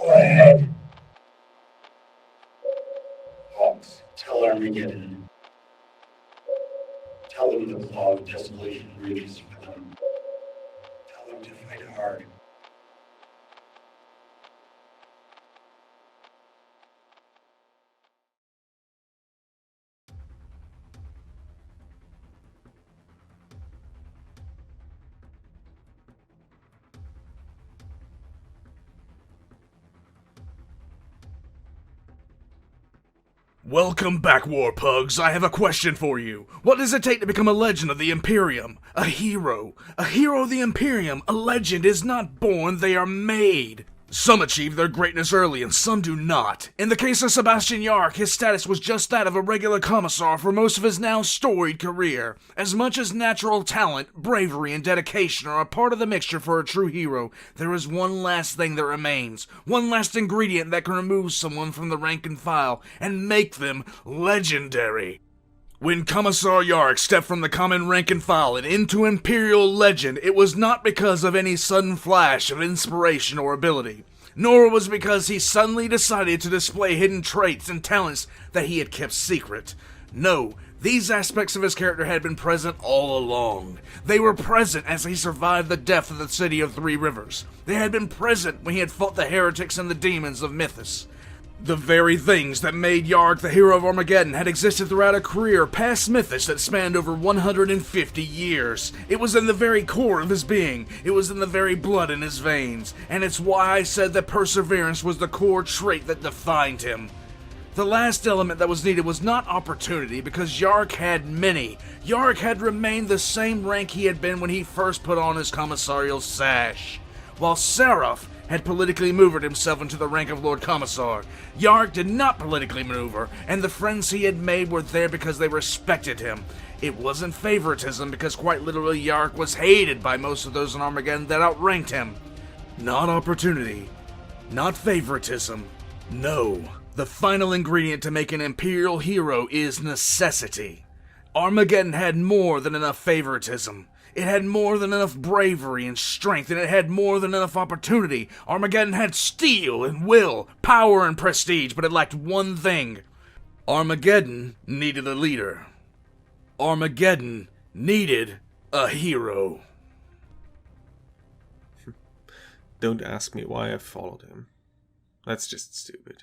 Go ahead. Hawks, tell Armageddon. Tell them the law of desolation reaches for them. Tell them to fight hard. Welcome back, Warpugs. I have a question for you. What does it take to become a legend of the Imperium? A hero. A hero of the Imperium. A legend is not born, they are made. Some achieve their greatness early and some do not. In the case of Sebastian Yarrick, his status was just that of a regular commissar for most of his now storied career. As much as natural talent, bravery, and dedication are a part of the mixture for a true hero, there is one last thing that remains. One last ingredient that can remove someone from the rank and file and make them legendary. When Commissar Yarrick stepped from the common rank and file and into Imperial legend, it was not because of any sudden flash of inspiration or ability, nor was it because he suddenly decided to display hidden traits and talents that he had kept secret. No, these aspects of his character had been present all along. They were present as he survived the death of the City of Three Rivers. They had been present when he had fought the heretics and the demons of Mythos. The very things that made Yarrick the hero of Armageddon had existed throughout a career past Mythos that spanned over 150 years. It was in the very core of his being. It was in the very blood in his veins. And it's why I said that perseverance was the core trait that defined him. The last element that was needed was not opportunity, because Yarrick had many. Yarrick had remained the same rank he had been when he first put on his commissarial sash. While Seraph had politically maneuvered himself into the rank of Lord Commissar, Yarrick did not politically maneuver, and the friends he had made were there because they respected him. It wasn't favoritism, because quite literally Yarrick was hated by most of those in Armageddon that outranked him. Not opportunity. Not favoritism. No. The final ingredient to make an Imperial hero is necessity. Armageddon had more than enough favoritism. It had more than enough bravery and strength, and it had more than enough opportunity. Armageddon had steel and will, power and prestige, but it lacked one thing. Armageddon needed a leader. Armageddon needed a hero. Don't ask me why I followed him. That's just stupid.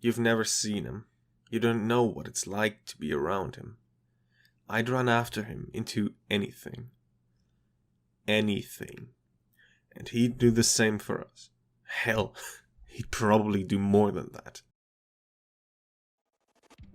You've never seen him. You don't know what it's like to be around him. I'd run after him into anything. Anything. And he'd do the same for us. Hell, he'd probably do more than that.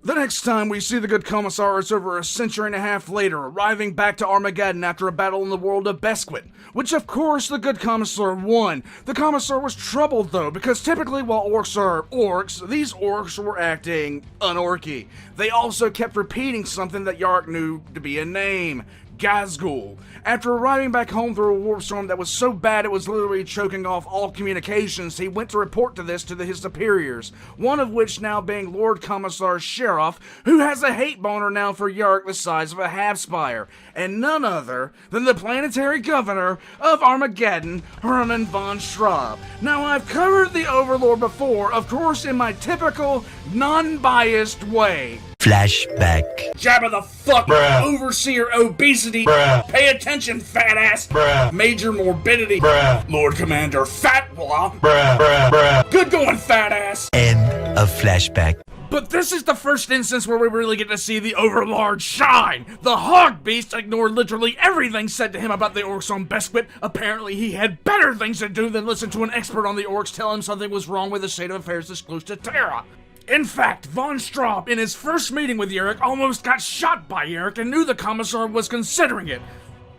The next time we see the good Commissar is over a century and a half later, arriving back to Armageddon after a battle in the world of Besquit, which of course the good Commissar won. The Commissar was troubled though, because typically while orcs are orcs, these orcs were acting unorky. They also kept repeating something that Yarrick knew to be a name. Gazgul. After arriving back home through a warp storm that was so bad it was literally choking off all communications, he went to report his superiors, one of which now being Lord Commissar Sheriff, who has a hate boner now for Yarrick the size of a half-spire, and none other than the planetary governor of Armageddon, Herman von Straub. Now I've covered the Overlord before, of course in my typical, non-biased way. Flashback. Jabba the fuck, Bruh. Overseer Obesity, Bruh. Pay attention, fat ass, Bruh. Major Morbidity, Bruh. Lord Commander Fat Blah, Bruh, bruh, bruh. good going, fat ass. End of flashback. But this is the first instance where we really get to see the Overlord shine. The Hog Beast ignored literally everything said to him about the orcs on Besquit. Apparently he had better things to do than listen to an expert on the orcs tell him something was wrong with the state of affairs disclosed to Terra. In fact, von Straub, in his first meeting with Yarrick, almost got shot by Yarrick and knew the Commissar was considering it.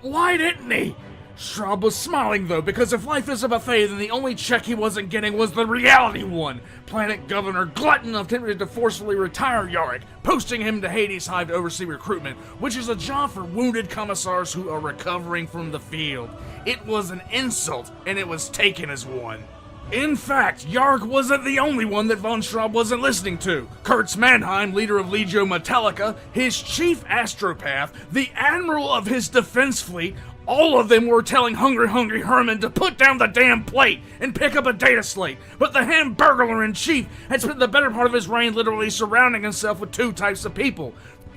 Why didn't he? Straub was smiling though, because if life is a buffet, then the only check he wasn't getting was the reality one. Planet Governor Glutton attempted to forcefully retire Yarrick, posting him to Hades Hive to oversee recruitment, which is a job for wounded commissars who are recovering from the field. It was an insult, and it was taken as one. In fact, Yarrick wasn't the only one that von Straub wasn't listening to. Kurtz Mannheim, leader of Legio Metallica, his chief astropath, the admiral of his defense fleet, All of them were telling Hungry Herman to put down the damn plate and pick up a data slate, but the Hamburglar-in-Chief had spent the better part of his reign literally surrounding himself with two types of people.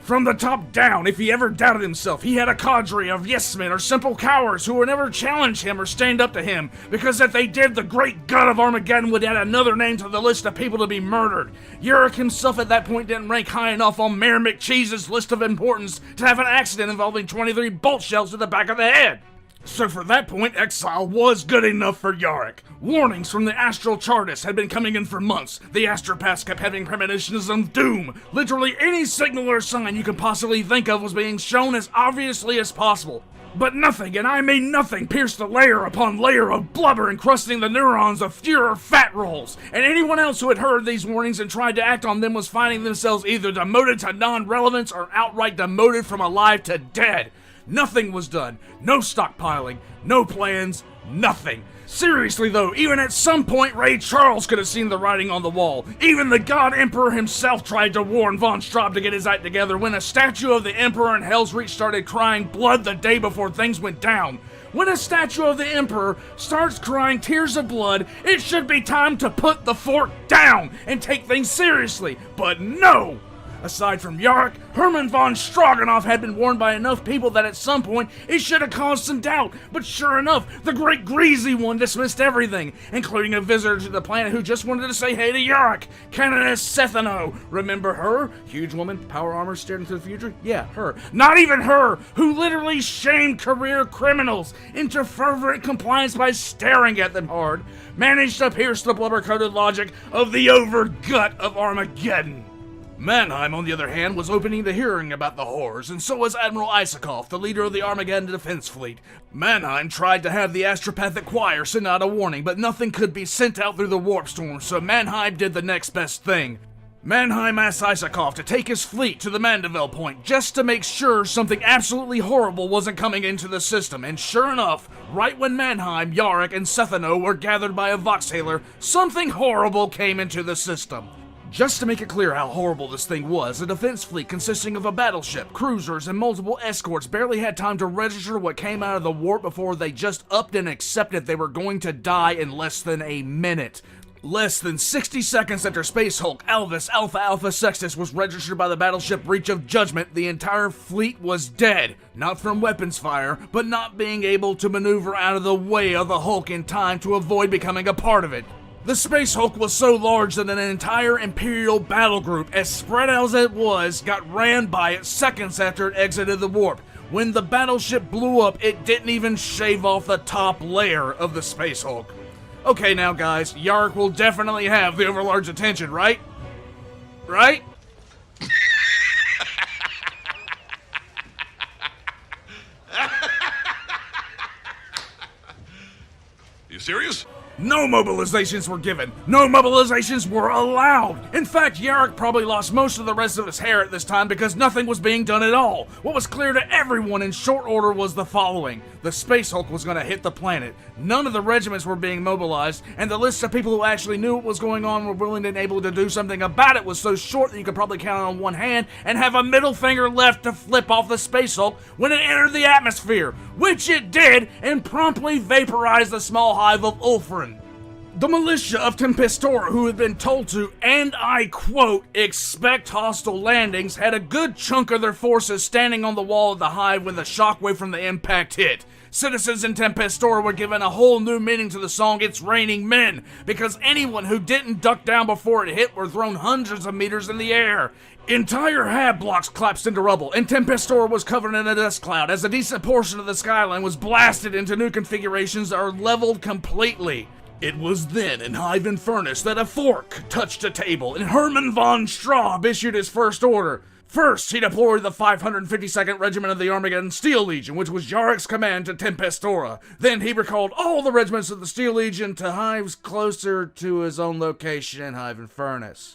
From the top down, if he ever doubted himself, he had a cadre of yes-men or simple cowards who would never challenge him or stand up to him, because if they did, the great god of Armageddon would add another name to the list of people to be murdered. Yarrick himself at that point didn't rank high enough on Mayor McCheese's list of importance to have an accident involving 23 bolt shells to the back of the head. So for that point, exile was good enough for Yarrick. Warnings from the astral chartists had been coming in for months. The astropaths kept having premonitions of doom. Literally any signal or sign you could possibly think of was being shown as obviously as possible. But nothing, and I mean nothing, pierced the layer upon layer of blubber encrusting the neurons of Fuhrer fat rolls, and anyone else who had heard these warnings and tried to act on them was finding themselves either demoted to non-relevance or outright demoted from alive to dead. Nothing was done. No stockpiling. No plans. Nothing. Seriously though, even at some point Ray Charles could have seen the writing on the wall. Even the God Emperor himself tried to warn von Straub to get his act together when a statue of the Emperor in Hell's Reach started crying blood the day before things went down. When a statue of the Emperor starts crying tears of blood, it should be time to put the fork down and take things seriously. But no! Aside from Yarrick, Herman von Stroganoff had been warned by enough people that at some point it should have caused some doubt, but sure enough, the Great Greasy One dismissed everything, including a visitor to the planet who just wanted to say hey to Yarrick, Canoness Sethano. Remember her? Huge woman, power armor, stared into the future? Yeah, her. Not even her, who literally shamed career criminals into fervent compliance by staring at them hard, managed to pierce the blubber-coated logic of the overgut of Armageddon. Mannheim, on the other hand, was opening to hearing about the horrors, and so was Admiral Isakov, the leader of the Armageddon Defense Fleet. Mannheim tried to have the astropathic choir send out a warning, but nothing could be sent out through the warp storm, so Mannheim did the next best thing. Mannheim asked Isakov to take his fleet to the Mandeville Point just to make sure something absolutely horrible wasn't coming into the system, and sure enough, right when Mannheim, Yarrick, and Sethano were gathered by a Voxhaler, something horrible came into the system. Just to make it clear how horrible this thing was, a defense fleet consisting of a battleship, cruisers, and multiple escorts barely had time to register what came out of the warp before they just upped and accepted they were going to die in less than a minute. Less than 60 seconds after Space Hulk Alvis Alpha Alpha Sextus was registered by the battleship Reach of Judgment, the entire fleet was dead. Not from weapons fire, but not being able to maneuver out of the way of the Hulk in time to avoid becoming a part of it. The Space Hulk was so large that an entire Imperial battle group, as spread out as it was, got ran by it seconds after it exited the warp. When the battleship blew up, it didn't even shave off the top layer of the Space Hulk. Okay now guys, Yarrick will definitely have the Overlord's attention, right? Right? You serious? No mobilizations were given. No mobilizations were allowed. In fact, Yarrick probably lost most of the rest of his hair at this time because nothing was being done at all. What was clear to everyone in short order was the following. The Space Hulk was going to hit the planet. None of the regiments were being mobilized, and the list of people who actually knew what was going on were willing and able to do something about it was so short that you could probably count it on one hand and have a middle finger left to flip off the Space Hulk when it entered the atmosphere, which it did, and promptly vaporized the small hive of Ulfrin. The militia of Tempestora, who had been told to, and I quote, expect hostile landings, had a good chunk of their forces standing on the wall of the hive when the shockwave from the impact hit. Citizens in Tempestora were given a whole new meaning to the song It's Raining Men, because anyone who didn't duck down before it hit were thrown hundreds of meters in the air. Entire hab blocks collapsed into rubble, and Tempestora was covered in a dust cloud as a decent portion of the skyline was blasted into new configurations or leveled completely. It was then in Hive and Furnace that a fork touched a table, and Herman von Straub issued his first order. First, he deployed the 552nd Regiment of the Armageddon Steel Legion, which was Yarrick's command to Tempestora. Then he recalled all the regiments of the Steel Legion to hives closer to his own location in Hive and Furnace.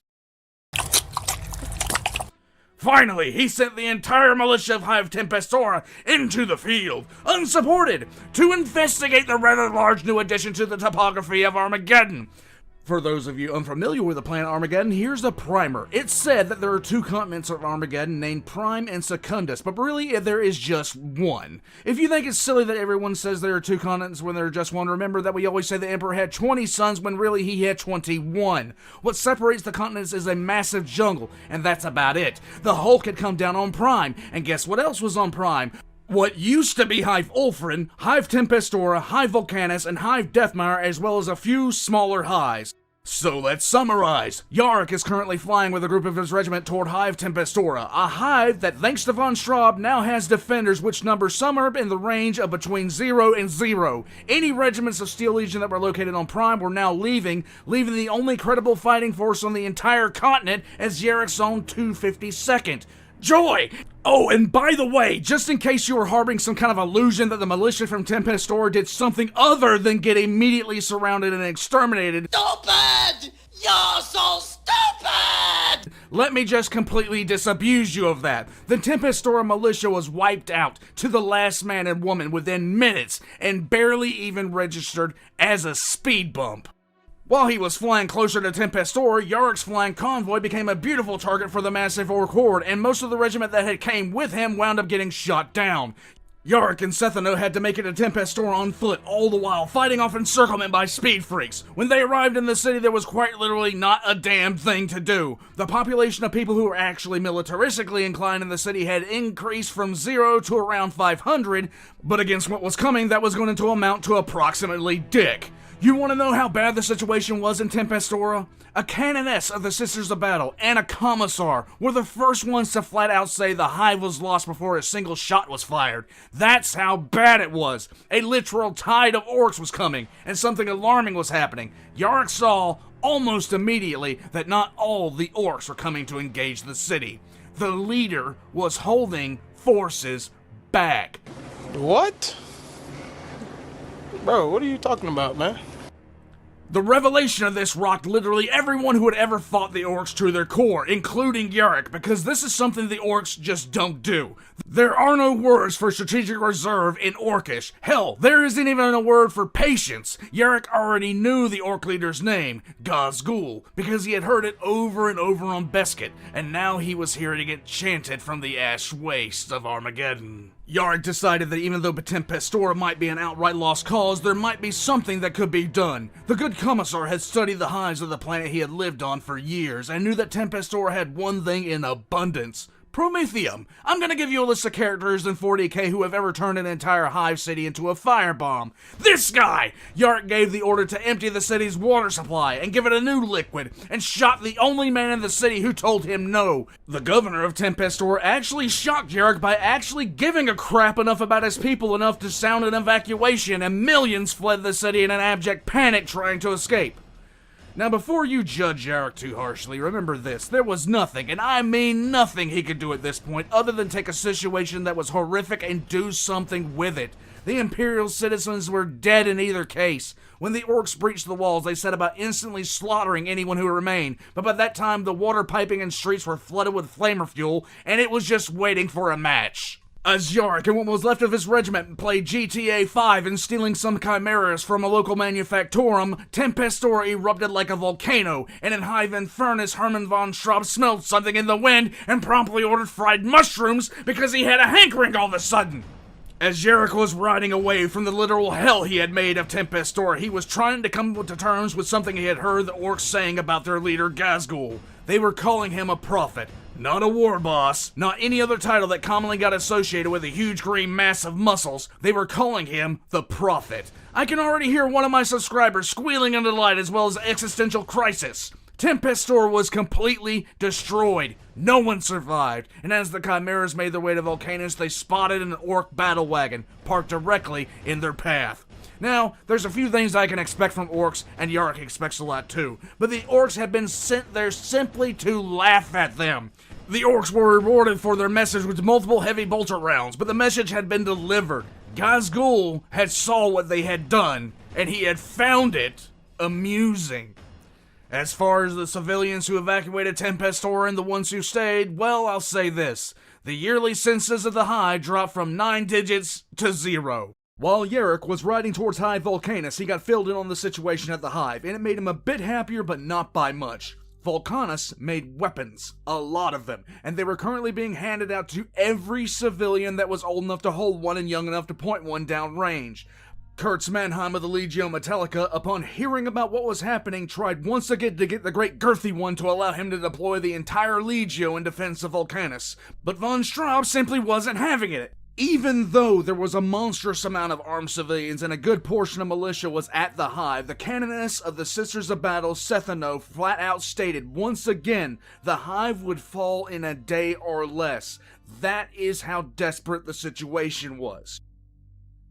Finally, he sent the entire militia of Hive Tempestora into the field, unsupported, to investigate the rather large new addition to the topography of Armageddon. For those of you unfamiliar with the planet Armageddon, here's the primer. It's said that there are two continents of Armageddon named Prime and Secundus, but really there is just one. If you think it's silly that everyone says there are two continents when there are just one, remember that we always say the Emperor had 20 sons when really he had 21. What separates the continents is a massive jungle, and that's about it. The Hulk had come down on Prime, and guess what else was on Prime? What used to be Hive Ulfrin, Hive Tempestora, Hive Volcanus, and Hive Deathmire, as well as a few smaller hives. So let's summarize. Yarrick is currently flying with a group of his regiment toward Hive Tempestora, a hive that, thanks to von Straub, now has defenders which number somewhere in the range of between 0 and 0. Any regiments of Steel Legion that were located on Prime were now leaving the only credible fighting force on the entire continent as Yarrick's own 252nd. Joy! Oh, and by the way, just in case you were harboring some kind of illusion that the militia from Tempestora did something other than get immediately surrounded and exterminated. Stupid! You're so stupid! Let me just completely disabuse you of that. The Tempestora militia was wiped out to the last man and woman within minutes and barely even registered as a speed bump. While he was flying closer to Tempestora, Yarrick's flying convoy became a beautiful target for the massive orc horde, and most of the regiment that had came with him wound up getting shot down. Yarrick and Sethano had to make it to Tempestora on foot, all the while fighting off encirclement by speed freaks. When they arrived in the city, there was quite literally not a damn thing to do. The population of people who were actually militaristically inclined in the city had increased from 0 to around 500, but against what was coming, that was going to amount to approximately dick. You want to know how bad the situation was in Tempestora? A canoness of the Sisters of Battle and a Commissar were the first ones to flat out say the hive was lost before a single shot was fired. That's how bad it was. A literal tide of orcs was coming, and something alarming was happening. Yarrick saw, almost immediately, that not all the orcs were coming to engage the city. The leader was holding forces back. What? Bro, what are you talking about, man? The revelation of this rocked literally everyone who had ever fought the orcs to their core, including Yarrick, because this is something the orcs just don't do. There are no words for strategic reserve in Orcish. Hell, there isn't even a word for patience. Yarrick already knew the orc leader's name, Gazgul, because he had heard it over and over on Beskett, and now he was hearing it chanted from the ash wastes of Armageddon. Yarrick decided that even though Tempestora might be an outright lost cause, there might be something that could be done. The good Commissar had studied the hives of the planet he had lived on for years, and knew that Tempestora had one thing in abundance: Promethium. I'm gonna give you a list of characters in 40k who have ever turned an entire hive city into a firebomb. This guy! Yarrick gave the order to empty the city's water supply and give it a new liquid, and shot the only man in the city who told him no. The governor of Tempestora actually shocked Yarrick by actually giving a crap enough about his people enough to sound an evacuation, and millions fled the city in an abject panic trying to escape. Now, before you judge Yarrick too harshly, remember this: there was nothing, and I mean nothing, he could do at this point other than take a situation that was horrific and do something with it. The Imperial citizens were dead in either case. When the orcs breached the walls, they set about instantly slaughtering anyone who remained, but by that time the water piping and streets were flooded with flamer fuel, and it was just waiting for a match. As Yarrick and what was left of his regiment played GTA 5 and stealing some chimeras from a local manufactorum, Tempestora erupted like a volcano, and in Hive Infernus, Hermann von Straub smelled something in the wind and promptly ordered fried mushrooms because he had a hankering all of a sudden. As Yarrick was riding away from the literal hell he had made of Tempestora, he was trying to come to terms with something he had heard the orcs saying about their leader Gazgul. They were calling him a prophet. Not a war boss, not any other title that commonly got associated with a huge green mass of muscles. They were calling him the Prophet. I can already hear one of my subscribers squealing in delight as well as existential crisis. Tempestora was completely destroyed. No one survived, and as the chimeras made their way to Volcanus, they spotted an orc battle wagon parked directly in their path. Now, there's a few things I can expect from orcs, and Yarrick expects a lot too, but the orcs have been sent there simply to laugh at them. The orcs were rewarded for their message with multiple heavy bolter rounds, but the message had been delivered. Gazgul had saw what they had done, and he had found it amusing. As far as the civilians who evacuated Tempestora and the ones who stayed, well, I'll say this: the yearly census of the Hive dropped from 9 digits to 0. While Yarrick was riding towards High Volcanus, he got filled in on the situation at the Hive, and it made him a bit happier, but not by much. Volcanus made weapons, a lot of them, and they were currently being handed out to every civilian that was old enough to hold one and young enough to point one downrange. Kurtz Mannheim of the Legio Metallica, upon hearing about what was happening, tried once again to get the great girthy one to allow him to deploy the entire Legio in defense of Volcanus, but von Straub simply wasn't having it. Even though there was a monstrous amount of armed civilians and a good portion of militia was at the Hive, the canoness of the Sisters of Battle, Sethano, flat out stated once again the Hive would fall in a day or less. That is how desperate the situation was.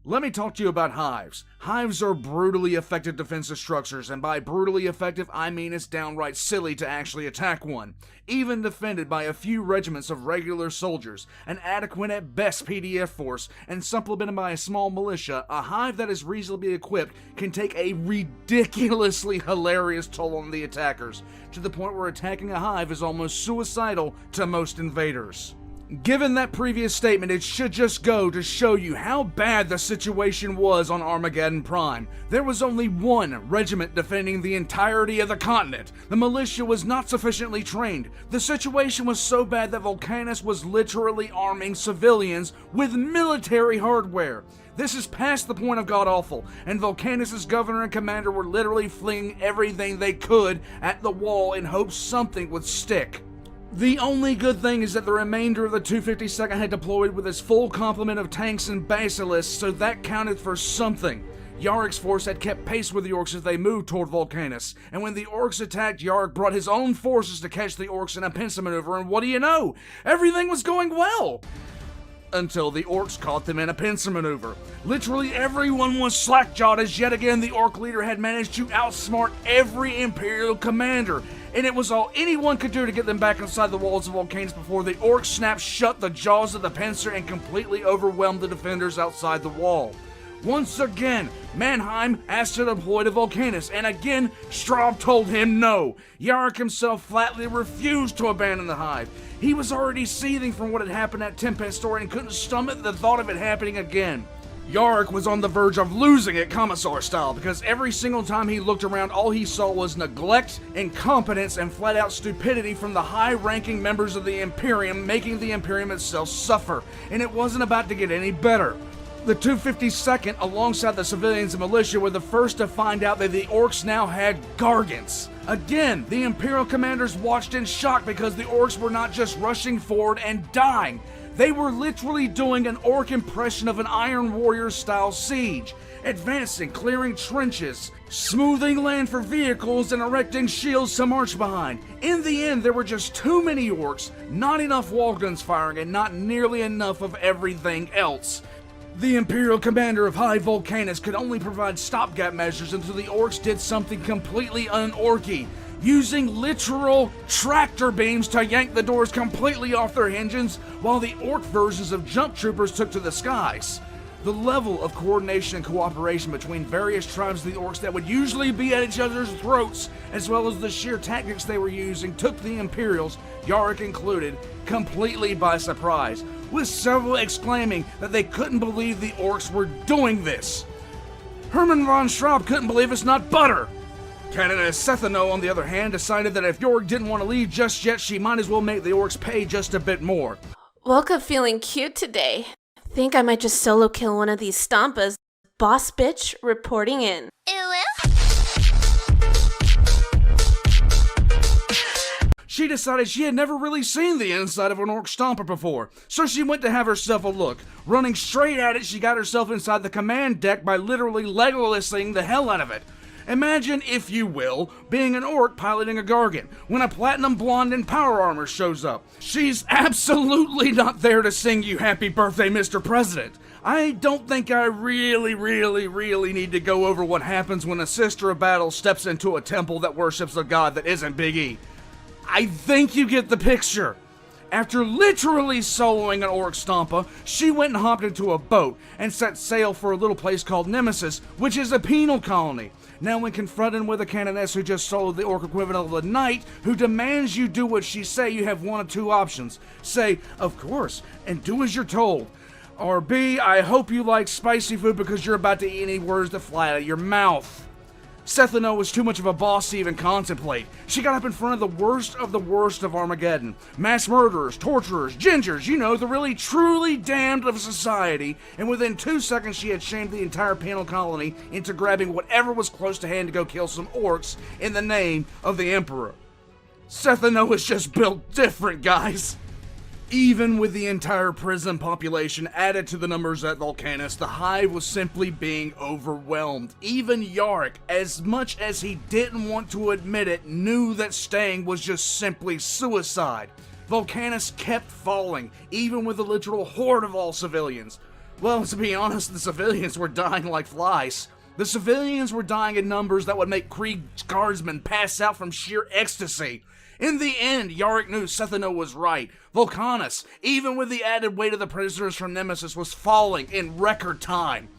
Let me talk to you about hives. Hives are brutally effective defensive structures, and by brutally effective, I mean it's downright silly to actually attack one. Even defended by a few regiments of regular soldiers, an adequate at best PDF force, and supplemented by a small militia, a hive that is reasonably equipped can take a ridiculously hilarious toll on the attackers, to the point where attacking a hive is almost suicidal to most invaders. Given that previous statement, it should just go to show you how bad the situation was on Armageddon Prime. There was only one regiment defending the entirety of the continent. The militia was not sufficiently trained. The situation was so bad that Volcanus was literally arming civilians with military hardware. This is past the point of god-awful, and Volcanus' governor and commander were literally flinging everything they could at the wall in hopes something would stick. The only good thing is that the remainder of the 252nd had deployed with its full complement of tanks and basilisks, so that counted for something. Yarrick's force had kept pace with the orcs as they moved toward Volcanus, and when the orcs attacked, Yarrick brought his own forces to catch the orcs in a pincer maneuver, and what do you know? Everything was going well! Until the orcs caught them in a pincer maneuver. Literally everyone was slack-jawed as yet again the orc leader had managed to outsmart every Imperial commander, and it was all anyone could do to get them back inside the walls of Volcanus before the orcs snapped shut the jaws of the pincer and completely overwhelmed the defenders outside the wall. Once again, Mannheim asked to deploy to Volcanus, and again, Straub told him no. Yarrick himself flatly refused to abandon the Hive. He was already seething from what had happened at Tempest Story and couldn't stomach the thought of it happening again. Yarrick was on the verge of losing it Commissar style, because every single time he looked around, all he saw was neglect, incompetence, and flat-out stupidity from the high-ranking members of the Imperium, making the Imperium itself suffer, and it wasn't about to get any better. The 252nd, alongside the civilians and militia, were the first to find out that the orcs now had gargants. Again, the Imperial commanders watched in shock because the orcs were not just rushing forward and dying. They were literally doing an orc impression of an Iron Warrior-style siege, advancing, clearing trenches, smoothing land for vehicles, and erecting shields to march behind. In the end, there were just too many orcs, not enough wall guns firing, and not nearly enough of everything else. The Imperial commander of High Volcanus could only provide stopgap measures until the orcs did something completely un-orky, using literal tractor beams to yank the doors completely off their hinges, while the orc versions of jump troopers took to the skies. The level of coordination and cooperation between various tribes of the orcs that would usually be at each other's throats, as well as the sheer tactics they were using, took the Imperials, Yarrick included, completely by surprise, with several exclaiming that they couldn't believe the orcs were doing this. Hermann von Straub couldn't believe it's not butter. Canoness Sethano, on the other hand, decided that if Yarrick didn't want to leave just yet, she might as well make the orcs pay just a bit more. Woke up feeling cute today. Think I might just solo kill one of these stompas. Boss bitch reporting in. She decided she had never really seen the inside of an orc stomper before, so she went to have herself a look. Running straight at it, she got herself inside the command deck by literally Legolasing the hell out of it. Imagine, if you will, being an orc piloting a Gargant when a platinum blonde in power armor shows up. She's absolutely not there to sing you happy birthday, Mr. President. I don't think I really need to go over what happens when a Sister of Battle steps into a temple that worships a god that isn't Big E. I think you get the picture. After literally soloing an orc stompa, she went and hopped into a boat and set sail for a little place called Nemesis, which is a penal colony. Now when confronted with a canoness who just soloed the orc equivalent of a knight who demands you do what she say, you have one of two options. Say, of course, and do as you're told. Or B, I hope you like spicy food because you're about to eat any words that fly out of your mouth. Sethano was too much of a boss to even contemplate. She got up in front of the worst of Armageddon. Mass murderers, torturers, gingers, you know, the really truly damned of society, and within 2 seconds she had shamed the entire penal colony into grabbing whatever was close to hand to go kill some orcs in the name of the Emperor. Sethano is just built different, guys. Even with the entire prison population added to the numbers at Volcanus, the Hive was simply being overwhelmed. Even Yarrick, as much as he didn't want to admit it, knew that staying was just simply suicide. Volcanus kept falling, even with the literal horde of all civilians. Well, to be honest, the civilians were dying like flies. The civilians were dying in numbers that would make Krieg's guardsmen pass out from sheer ecstasy. In the end, Yarrick knew Sethano was right. Volcanus, even with the added weight of the prisoners from Nemesis, was falling in record time.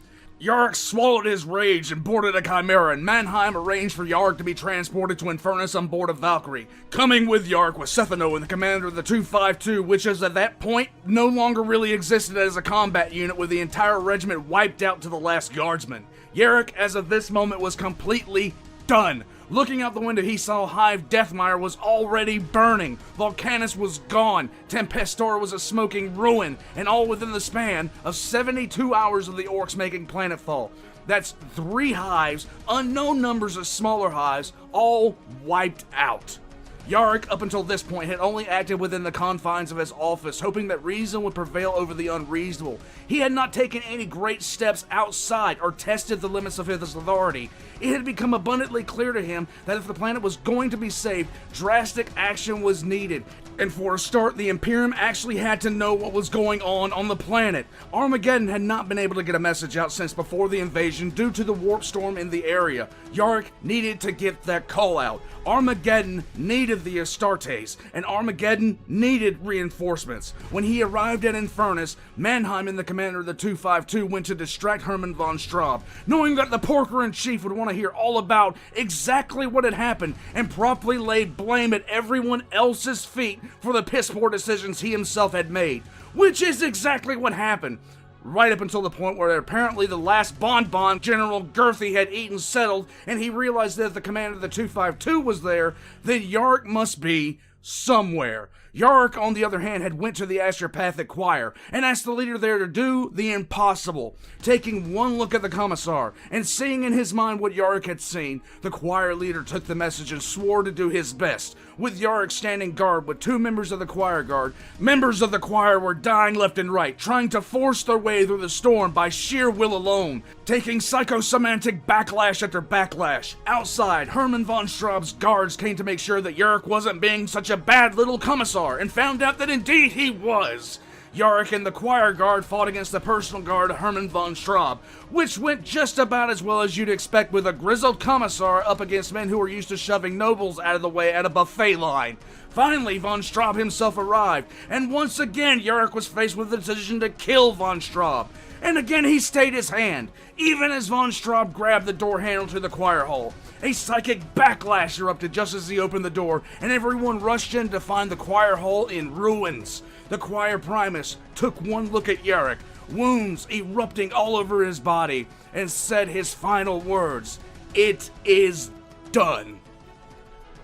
Yarrick swallowed his rage and boarded a Chimera, and Mannheim arranged for Yarrick to be transported to Infernus on board a Valkyrie. Coming with Yarrick was Sethano and the commander of the 252, which as at that point no longer really existed as a combat unit, with the entire regiment wiped out to the last guardsman. Yarrick, as of this moment, was completely done. Looking out the window, he saw Hive Deathmire was already burning. Volcanus was gone. Tempestor was a smoking ruin, and all within the span of 72 hours of the orcs making planetfall. That's 3 hives, unknown numbers of smaller hives, all wiped out. Yarrick, up until this point, had only acted within the confines of his office, hoping that reason would prevail over the unreasonable. He had not taken any great steps outside or tested the limits of his authority. It had become abundantly clear to him that if the planet was going to be saved, drastic action was needed. And for a start, the Imperium actually had to know what was going on the planet. Armageddon had not been able to get a message out since before the invasion due to the warp storm in the area. Yarrick needed to get that call out. Armageddon needed the Astartes, and Armageddon needed reinforcements. When he arrived at Infernus, Mannheim and the commander of the 252 went to distract Hermann von Straub, knowing that the porker-in-chief would want to hear all about exactly what had happened and promptly laid blame at everyone else's feet for the piss-poor decisions he himself had made, which is exactly what happened. Right up until the point where apparently the last bonbon General Girthy had eaten settled, and he realized that if the commander of the 252 was there, then Yarrick must be somewhere. Yarrick, on the other hand, had went to the Astropathic Choir and asked the leader there to do the impossible. Taking one look at the Commissar and seeing in his mind what Yarrick had seen, the choir leader took the message and swore to do his best. With Yarrick standing guard with 2 members of the choir guard, members of the choir were dying left and right, trying to force their way through the storm by sheer will alone, taking psychosomatic backlash after backlash. Outside, Hermann von Straub's guards came to make sure that Yarrick wasn't being such a bad little Commissar, and found out that indeed he was. Yarrick and the choir guard fought against the personal guard of Hermann von Straub, which went just about as well as you'd expect with a grizzled Commissar up against men who were used to shoving nobles out of the way at a buffet line. Finally, von Straub himself arrived, and once again Yarrick was faced with the decision to kill von Straub. And again he stayed his hand, even as von Straub grabbed the door handle to the choir hall. A psychic backlash erupted just as he opened the door, and everyone rushed in to find the choir hall in ruins. The choir primus took one look at Yarrick, wounds erupting all over his body, and said his final words, "It is done."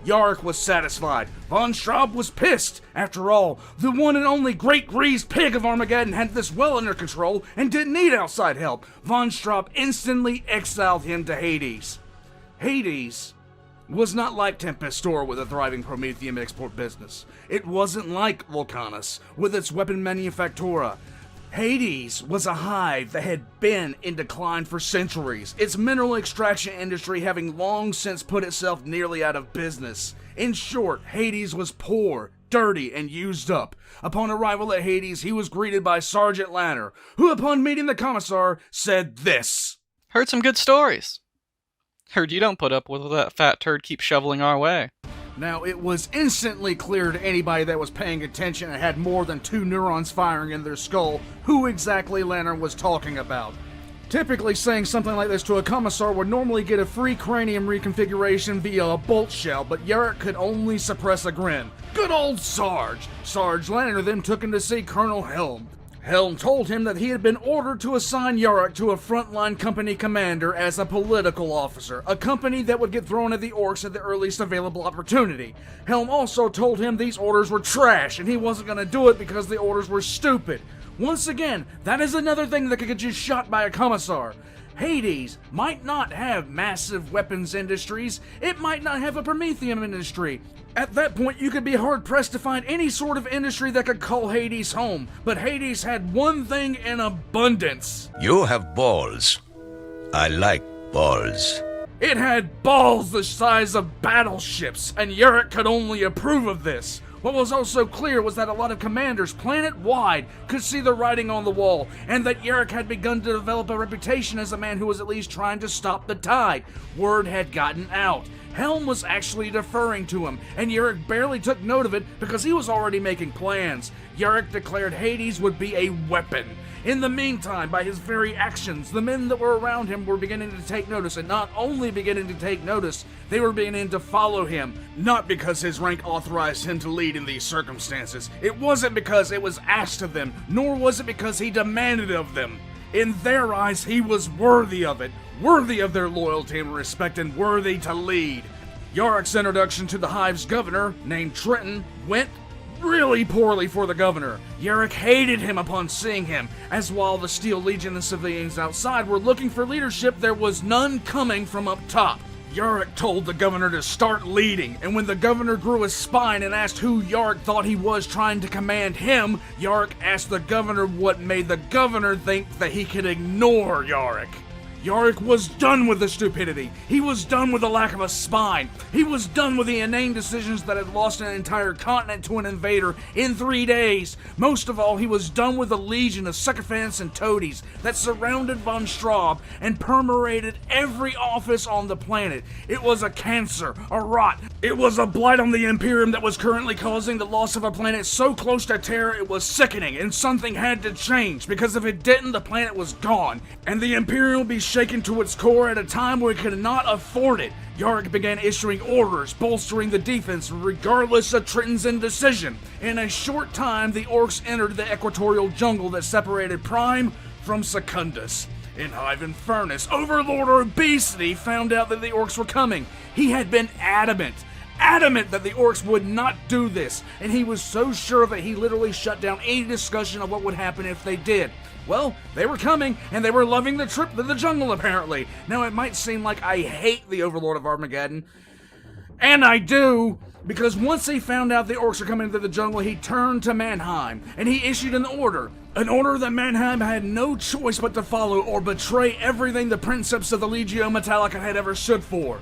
Yarrick was satisfied. Von Straub was pissed. After all, the one and only great greased pig of Armageddon had this well under control and didn't need outside help. Von Straub instantly exiled him to Hades. Hades was not like Tempestor with a thriving Prometheum export business. It wasn't like Volcanus with its weapon manufactura. Hades was a hive that had been in decline for centuries, its mineral extraction industry having long since put itself nearly out of business. In short, Hades was poor, dirty, and used up. Upon arrival at Hades, he was greeted by Sergeant Lanner, who upon meeting the Commissar said this. Heard some good stories. Heard you don't put up with that fat turd keep shoveling our way. Now, it was instantly clear to anybody that was paying attention and had more than 2 neurons firing in their skull who exactly Lanner was talking about. Typically, saying something like this to a Commissar would normally get a free cranium reconfiguration via a bolt shell, but Yarrick could only suppress a grin. Good old Sarge! Sarge Lanner then took him to see Colonel Helm. Helm told him that he had been ordered to assign Yarrick to a frontline company commander as a political officer, a company that would get thrown at the orcs at the earliest available opportunity. Helm also told him these orders were trash, and he wasn't going to do it because the orders were stupid. Once again, that is another thing that could get you shot by a Commissar. Hades might not have massive weapons industries, it might not have a Prometheum industry. At that point, you could be hard-pressed to find any sort of industry that could call Hades home, but Hades had one thing in abundance. You have balls. I like balls. It had balls the size of battleships, and Yarrick could only approve of this. What was also clear was that a lot of commanders planet-wide could see the writing on the wall, and that Yarrick had begun to develop a reputation as a man who was at least trying to stop the tide. Word had gotten out. Helm was actually deferring to him, and Yarrick barely took note of it because he was already making plans. Yarrick declared Hades would be a weapon. In the meantime, by his very actions, the men that were around him were beginning to take notice, and not only beginning to take notice, they were beginning to follow him. Not because his rank authorized him to lead in these circumstances. It wasn't because it was asked of them, nor was it because he demanded of them. In their eyes, he was worthy of it, worthy of their loyalty and respect, and worthy to lead. Yarrick's introduction to the Hive's governor, named Trenton, went really poorly for the governor. Yarrick hated him upon seeing him, as while the Steel Legion and civilians outside were looking for leadership, there was none coming from up top. Yarrick told the governor to start leading, and when the governor grew his spine and asked who Yarrick thought he was trying to command him, Yarrick asked the governor what made the governor think that he could ignore Yarrick. Yarrick was done with the stupidity. He was done with the lack of a spine. He was done with the inane decisions that had lost an entire continent to an invader in 3 days. Most of all, he was done with the legion of sycophants and toadies that surrounded von Straub and permeated every office on the planet. It was a cancer, a rot. It was a blight on the Imperium that was currently causing the loss of a planet so close to terror it was sickening, and something had to change, because if it didn't, the planet was gone, and the Imperium would be shaken to its core at a time where it could not afford it. Yarrick began issuing orders, bolstering the defense regardless of Trenton's indecision. In a short time, the orcs entered the equatorial jungle that separated Prime from Secundus. In Hive Infernus, Overlord Obesity found out that the orcs were coming. He had been adamant that the orcs would not do this, and he was so sure of it he literally shut down any discussion of what would happen if they did. Well, they were coming, and they were loving the trip to the jungle, apparently. Now, it might seem like I hate the Overlord of Armageddon, and I do, because once he found out the orcs were coming into the jungle, he turned to Mannheim, and he issued an order that Mannheim had no choice but to follow or betray everything the Princeps of the Legio Metallica had ever stood for.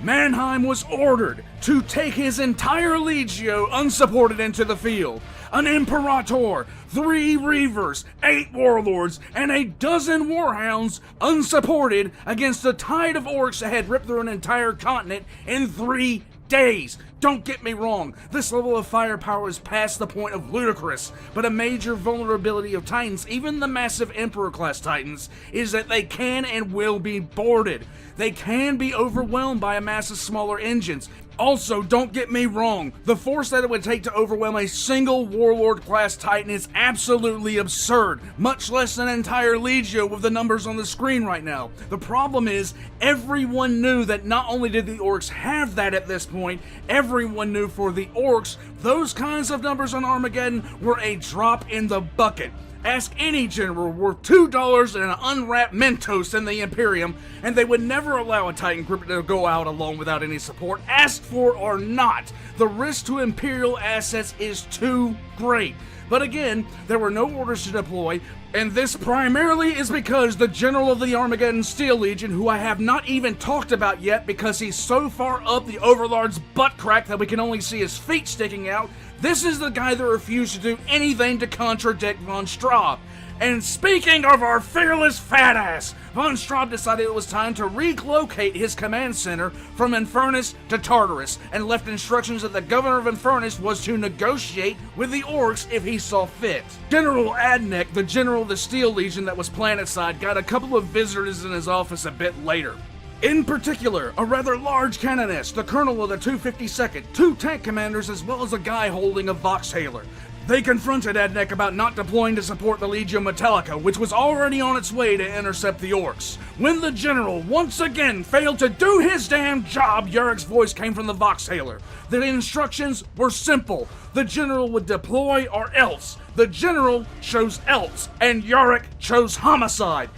Mannheim was ordered to take his entire Legio unsupported into the field. An Imperator, 3 Reavers, 8 Warlords, and a dozen Warhounds unsupported against a tide of orcs that had ripped through an entire continent in 3 days. Don't get me wrong, this level of firepower is past the point of ludicrous, but a major vulnerability of Titans, even the massive Emperor-class Titans, is that they can and will be boarded. They can be overwhelmed by a mass of smaller engines. Also, don't get me wrong, the force that it would take to overwhelm a single Warlord-class Titan is absolutely absurd, much less an entire Legio with the numbers on the screen right now. The problem is, everyone knew that not only did the orcs have that at this point, everyone knew for the orcs, those kinds of numbers on Armageddon were a drop in the bucket. Ask any general worth $2 and an unwrapped Mentos in the Imperium, and they would never allow a Titan group to go out alone without any support, asked for or not. The risk to Imperial assets is too great. But again, there were no orders to deploy, and this primarily is because the general of the Armageddon Steel Legion, who I have not even talked about yet because he's so far up the Overlord's butt crack that we can only see his feet sticking out, this is the guy that refused to do anything to contradict von Straub. And speaking of our fearless fat ass, von Straub decided it was time to relocate his command center from Infernus to Tartarus, and left instructions that the governor of Infernus was to negotiate with the orcs if he saw fit. General Adnek, the general of the Steel Legion that was planetside, got a couple of visitors in his office a bit later. In particular, a rather large cannoness, the colonel of the 252nd, 2 tank commanders, as well as a guy holding a Voxhaler. They confronted Adnek about not deploying to support the Legio Metallica, which was already on its way to intercept the orcs. When the general once again failed to do his damn job, Yarrick's voice came from the Voxhaler. The instructions were simple. The general would deploy or else. The general chose else, and Yarrick chose homicide.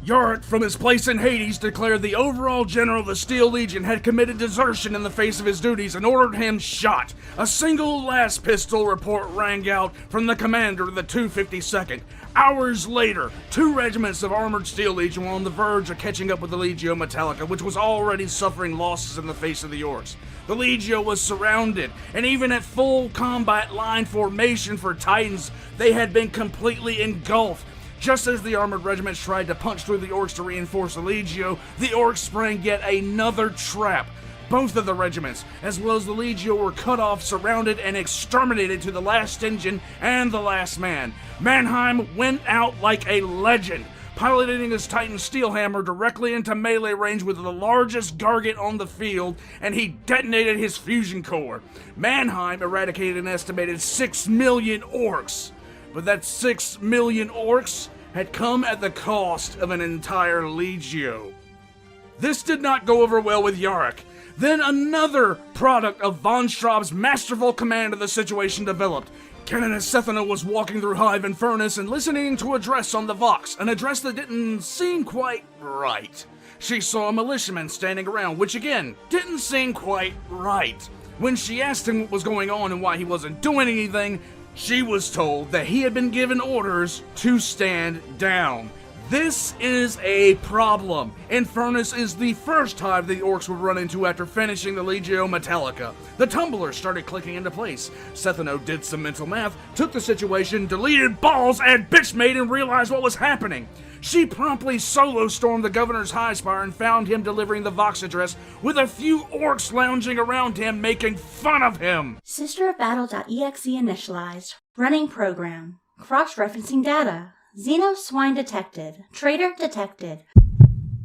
Yarrick, from his place in Hades, declared the overall general of the Steel Legion had committed desertion in the face of his duties and ordered him shot. A single last pistol report rang out from the commander of the 252nd. Hours later, 2 regiments of armored Steel Legion were on the verge of catching up with the Legio Metallica, which was already suffering losses in the face of the orcs. The Legio was surrounded, and even at full combat line formation for Titans, they had been completely engulfed. Just as the armored regiments tried to punch through the orcs to reinforce the Legio, the orcs sprang yet another trap. Both of the regiments, as well as the Legio, were cut off, surrounded, and exterminated to the last engine and the last man. Mannheim went out like a legend, piloting his Titan Steelhammer directly into melee range with the largest Gargant on the field, and he detonated his fusion core. Mannheim eradicated an estimated 6 million orcs. But that 6 million orcs had come at the cost of an entire Legio. This did not go over well with Yarrick. Then another product of von Straub's masterful command of the situation developed. Canoness Sethana was walking through Hive and Furnace and listening to a address on the Vox, an address that didn't seem quite right. She saw a militiaman standing around, which again, didn't seem quite right. When she asked him what was going on and why he wasn't doing anything, she was told that he had been given orders to stand down. This is a problem. Infernus is the first hive the orcs would run into after finishing the Legio Metallica. The tumblers started clicking into place. Sethano did some mental math, took the situation, deleted balls and bitchmade, and realized what was happening. She promptly solo-stormed the governor's high spire and found him delivering the Vox address with a few orcs lounging around him making fun of him. Sisterofbattle.exe initialized. Running program. Cross-referencing data. Xeno swine detected. Traitor detected.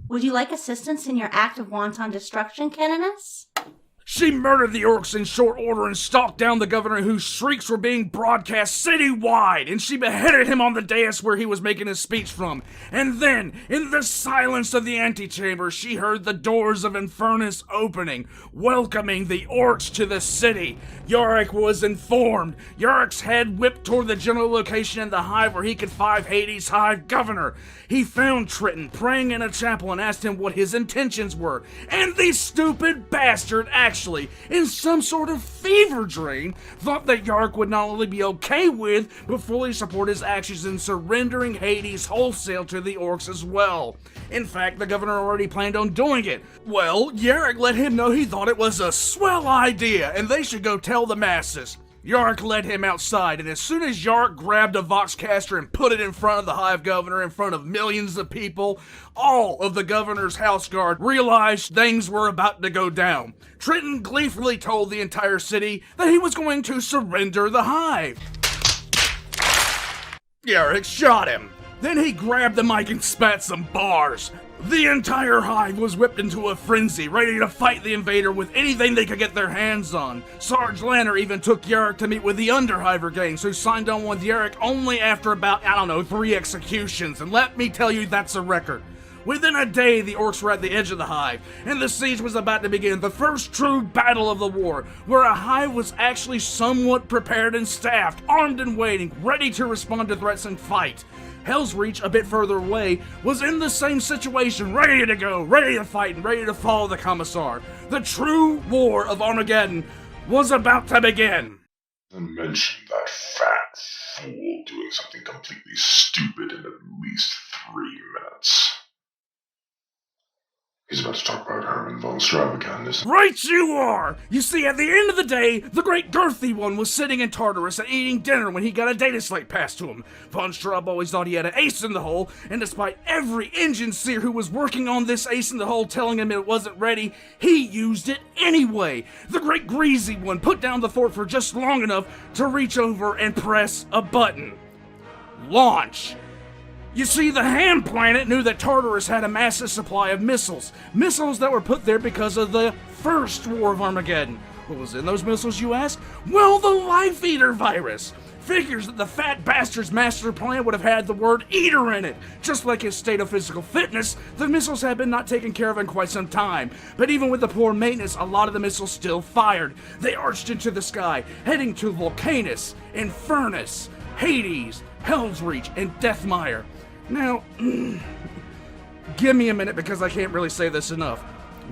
Would you like assistance in your act of wanton destruction, Canoness? She murdered the orcs in short order and stalked down the governor whose shrieks were being broadcast citywide, and she beheaded him on the dais where he was making his speech from. And then, in the silence of the antechamber, she heard the doors of Infernus opening, welcoming the orcs to the city. Yarrick was informed. Yarrick's head whipped toward the general location in the hive where he could find Hades' hive governor. He found Triton praying in a chapel and asked him what his intentions were. And the stupid bastard actually, in some sort of fever dream, thought that Yarrick would not only be okay with, but fully support his actions in surrendering Hades wholesale to the orcs as well. In fact, the governor already planned on doing it. Well, Yarrick let him know he thought it was a swell idea, and they should go tell the masses. Yarrick led him outside, and as soon as Yarrick grabbed a Voxcaster and put it in front of the hive governor in front of millions of people, all of the governor's house guard realized things were about to go down. Triton gleefully told the entire city that he was going to surrender the hive. Yarrick shot him. Then he grabbed the mic and spat some bars. The entire hive was whipped into a frenzy, ready to fight the invader with anything they could get their hands on. Sarge Lanner even took Yarrick to meet with the Underhiver gangs, who signed on with Yarrick only after about, 3 executions, and let me tell you, that's a record. Within a day, the orcs were at the edge of the hive, and the siege was about to begin, the first true battle of the war, where a hive was actually somewhat prepared and staffed, armed and waiting, ready to respond to threats and fight. Hell's Reach, a bit further away, was in the same situation, ready to go, ready to fight, and ready to follow the Commissar. The true war of Armageddon was about to begin. And mention that fat fool doing something completely stupid in at least 3 minutes. He's about to talk about Herman von Straub again, isn't he? Right you are! You see, at the end of the day, the great girthy one was sitting in Tartarus and eating dinner when he got a data slate passed to him. Von Straub always thought he had an ace in the hole, and despite every engine seer who was working on this ace in the hole telling him it wasn't ready, he used it anyway. The great greasy one put down the fort for just long enough to reach over and press a button. Launch! You see, the Ham Planet knew that Tartarus had a massive supply of missiles. Missiles that were put there because of the first War of Armageddon. What was in those missiles, you ask? Well, the Life Eater virus. figures that the fat bastard's master plan would have had the word eater in it. Just like his state of physical fitness, the missiles had been not taken care of in quite some time. But even with the poor maintenance, a lot of the missiles still fired. They arched into the sky, heading to Vulcanus, Infernus, Hades, Hell's Reach, and Deathmire. Now, give me a minute because I can't really say this enough.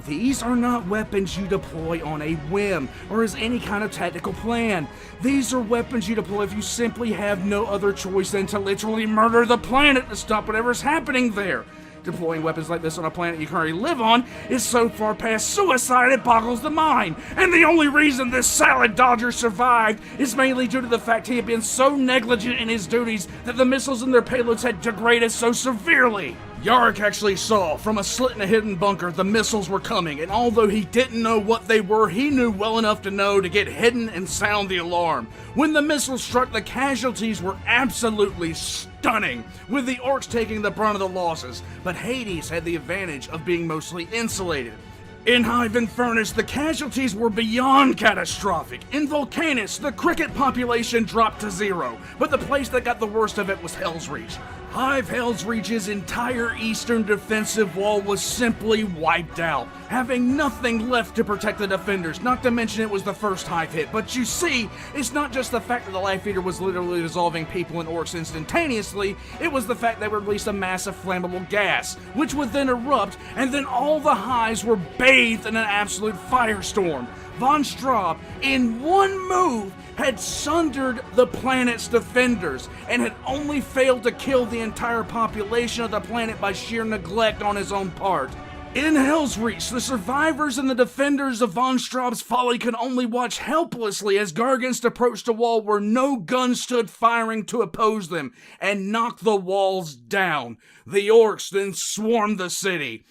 These are not weapons you deploy on a whim or as any kind of tactical plan. These are weapons you deploy if you simply have no other choice than to literally murder the planet to stop whatever's happening there. Deploying weapons like this on a planet you currently live on is so far past suicide it boggles the mind. And the only reason this salad dodger survived is mainly due to the fact he had been so negligent in his duties that the missiles and their payloads had degraded so severely. Yarrick actually saw, from a slit in a hidden bunker, the missiles were coming, and although he didn't know what they were, he knew well enough to know to get hidden and sound the alarm. When the missiles struck, the casualties were absolutely stunning, with the orcs taking the brunt of the losses, but Hades had the advantage of being mostly insulated. In Hive Infernus, the casualties were beyond catastrophic. In Vulcanus, the cricket population dropped to 0, but the place that got the worst of it was Hell's Reach. Hive Hell's Reach's entire eastern defensive wall was simply wiped out, having nothing left to protect the defenders, not to mention it was the first Hive hit. But you see, it's not just the fact that the Life Eater was literally dissolving people and orcs instantaneously, it was the fact they would release a massive flammable gas, which would then erupt, and then all the hives were bathed in an absolute firestorm. Von Straub, in one move, had sundered the planet's defenders, and had only failed to kill the entire population of the planet by sheer neglect on his own part. In Hell's Reach, the survivors and the defenders of Von Straub's folly could only watch helplessly as Gargants approached a wall where no gun stood firing to oppose them, and knocked the walls down. The orcs then swarmed the city.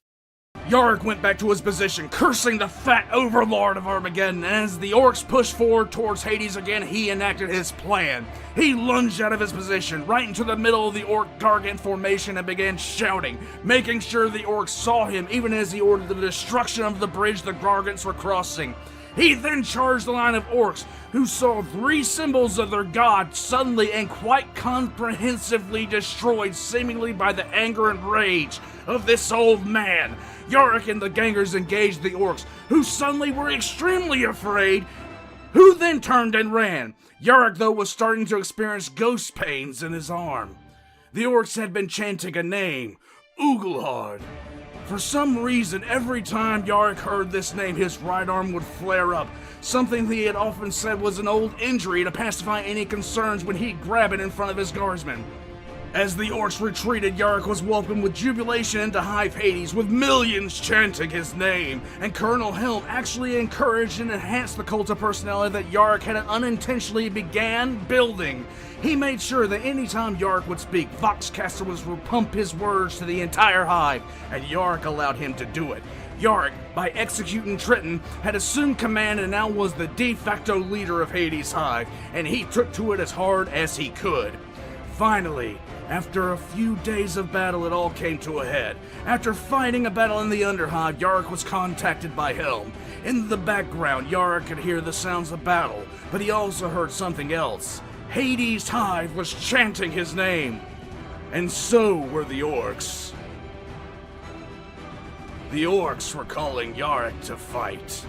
Yarrick went back to his position, cursing the fat overlord of Armageddon, and as the orcs pushed forward towards Hades again, he enacted his plan. He lunged out of his position, right into the middle of the orc Gargant formation and began shouting, making sure the orcs saw him even as he ordered the destruction of the bridge the Gargants were crossing. He then charged the line of orcs, who saw 3 symbols of their god suddenly and quite comprehensively destroyed, seemingly by the anger and rage of this old man. Yarrick and the gangers engaged the orcs, who suddenly were extremely afraid, who then turned and ran. Yarrick, though, was starting to experience ghost pains in his arm. The orcs had been chanting a name, Uglehard. For some reason, every time Yarrick heard this name, his right arm would flare up, something he had often said was an old injury to pacify any concerns when he'd grab it in front of his guardsmen. As the orcs retreated, Yarrick was welcomed with jubilation into Hive Hades, with millions chanting his name, and Colonel Helm actually encouraged and enhanced the cult of personality that Yarrick had unintentionally began building. He made sure that anytime Yarrick would speak, Voxcaster would pump his words to the entire Hive, and Yarrick allowed him to do it. Yarrick, by executing Triton, had assumed command and now was the de facto leader of Hades' Hive, and he took to it as hard as he could. Finally, after a few days of battle, it all came to a head. After fighting a battle in the Underhive, Yarrick was contacted by Helm. In the background, Yarrick could hear the sounds of battle, but he also heard something else. Hades' Hive was chanting his name, and so were the orcs. The orcs were calling Yarrick to fight.